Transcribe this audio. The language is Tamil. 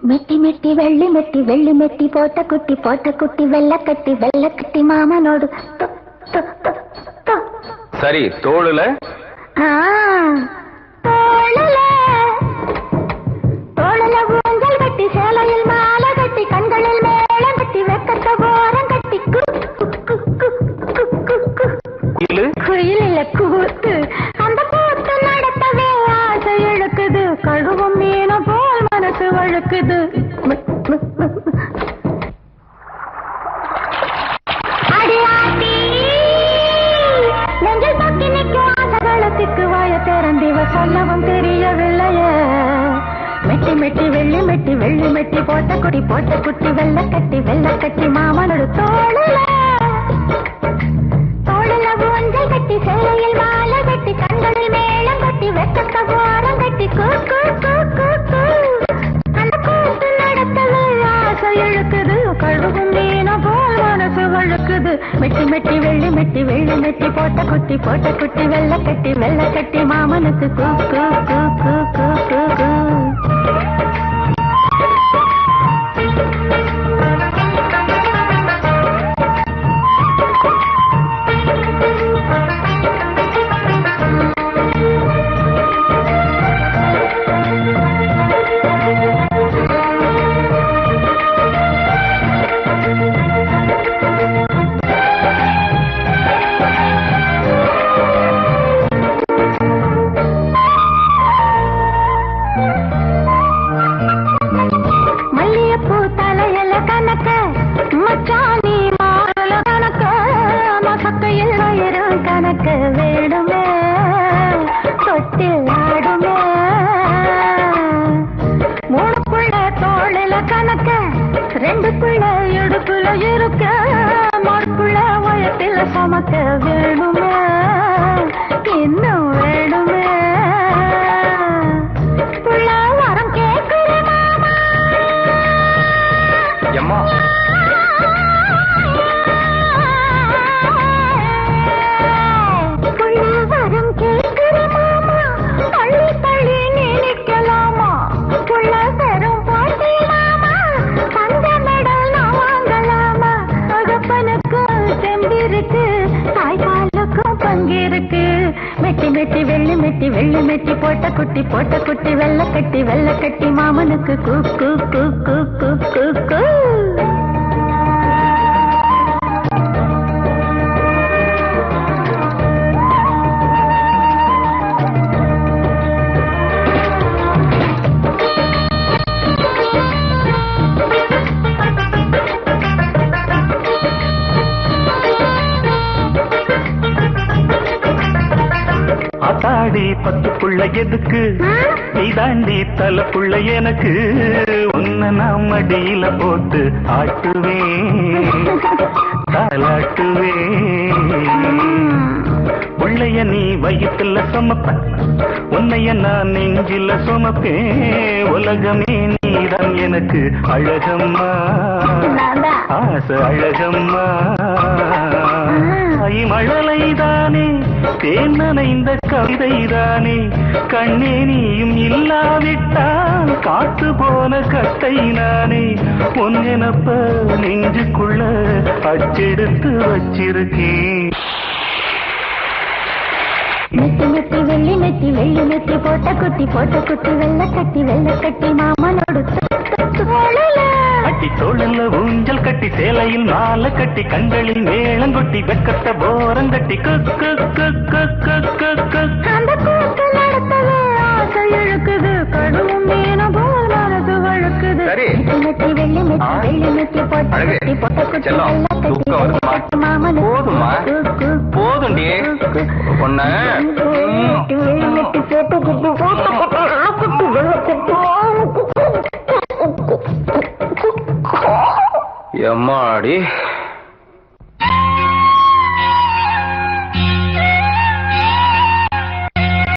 மெட்டி மெட்டி வெள்ளி மெட்டி போட்ட குட்டி வெள்ளக்கட்டி மாமனோடு சரி. தோளுல தோளுல ஊஞ்சல் கட்டி சேலையில் மாலை கட்டி கண்களில் மேளம் கட்டி வெக்கத்த போரம் கட்டி குயில் இல்ல கூத்து. அந்த கூத்து நடத்தவே ஆசை இழுக்குது. கழுவும் மீன போல் மனசு வழுக்குது. அடியாட்டி நெஞ்சில் தொக்கி நிற்கும் ஆசைகளுக்கு வாய திறந்திவ சொல்லவும் தெரியவில்லையே. மெட்டி மெட்டி வெள்ளி மெட்டி போட்ட குட்டி வெள்ளக்கட்டி மாமனோடு தோளுல ஊஞ்சல் கட்டி சேலையில் மாலை கட்டி கண்களில் மேளம் கட்டி வெக்கத்த போரம் கட்டி அந்த கூத்து நடத்தவே ஆசை இழுக்குது. கழுவும் மீன போல் மனசு வழுக்குது. மெட்டி மெட்டி வெள்ளி மெட்டி போட்ட குட்டி வெள்ளக்கட்டி மாமனுக்கு மல்லியப்பூ தலையில கணக்க மச்சானி மாறல கணக்க மசக்கையில் வயிறும் கணக்க வேணுமே தொட்டில் ஆடுமே. மூணுக்குள்ள தோளில கணக்க ரெண்டுக்குள்ள இடுப்புல இருக்க மாடுக்குள்ள வயத்தில் சமக்க வேணுமே இன்னும் வேணுமே. மெட்டி வெள்ளி மெட்டி போட்ட குட்டி வெள்ளக்கட்டி மாமனுக்கு ஆத்தாடி பத்துக்குள்ள எதுக்கு நீ தாண்டி தலைப்புள்ள எனக்கு உன்ன நான் மடியில போட்டு ஆட்டுவேன் தாலாட்டுவேன். உள்ளைய நீ வயிற்றுல சுமப்ப உன்னைய நான் நெஞ்சில சுமப்பேன். உலகமே நீதான் எனக்கு அழகம்மா ஆசை அழகம்மா. மழலைதானே தேன் நனைந்த கவிதைதானே கண்ணே நீயும் இல்லாவிட்டால் காத்து போன கட்டை நானே. பொன்னெனப்ப நெஞ்சுக்குள்ள அச்செடுத்து வச்சிருக்கேன். மெட்டி வெள்ளி மெட்டி போட்ட குட்டி வெள்ளக்கட்டி மாமனோடு கட்டி தோளில் ஊஞ்சல் கட்டி சேலையில் மாலை கட்டி கண்களில் மேளம் கொட்டி வெக்கத்த போரம் கட்டி அந்த கூத்து நடத்தவே ஆசை இழுக்குது. கடுவும் மீன போல் மனசு வழுக்குது. மெட்டி வெள்ளி மெட்டி போட்ட குட்டி வெள்ளக்கட்டி போதுமா போதுண்டி பொண்ண மெட்டி போட்ட குட்டி வெள்ளக்கட்டி எம்மாடி